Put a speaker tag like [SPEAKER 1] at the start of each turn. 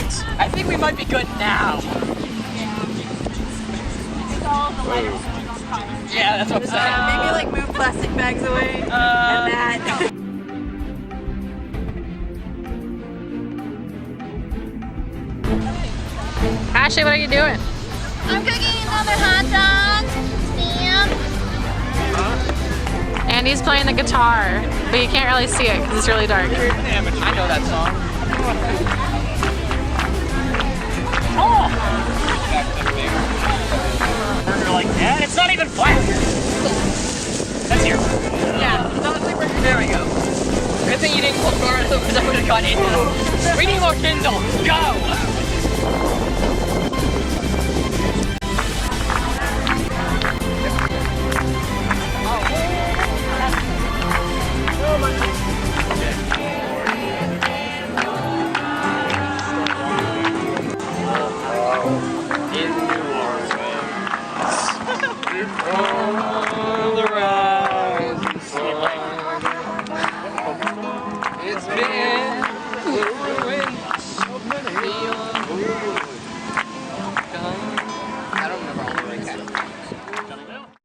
[SPEAKER 1] lights. I think we might be good now. Yeah, that's what I'm saying.
[SPEAKER 2] Maybe like move plastic bags away and that.
[SPEAKER 3] Ashley, what are you doing?
[SPEAKER 4] I'm cooking another hot dog. Sam.
[SPEAKER 3] Andy's playing the guitar, but you can't really see it because it's really dark.
[SPEAKER 1] I know that song. Oh! You're like, yeah, it's not even flat. That's here. Yeah, there we go. Good thing you didn't look far because I would have got into it. We need more Kindle. Go!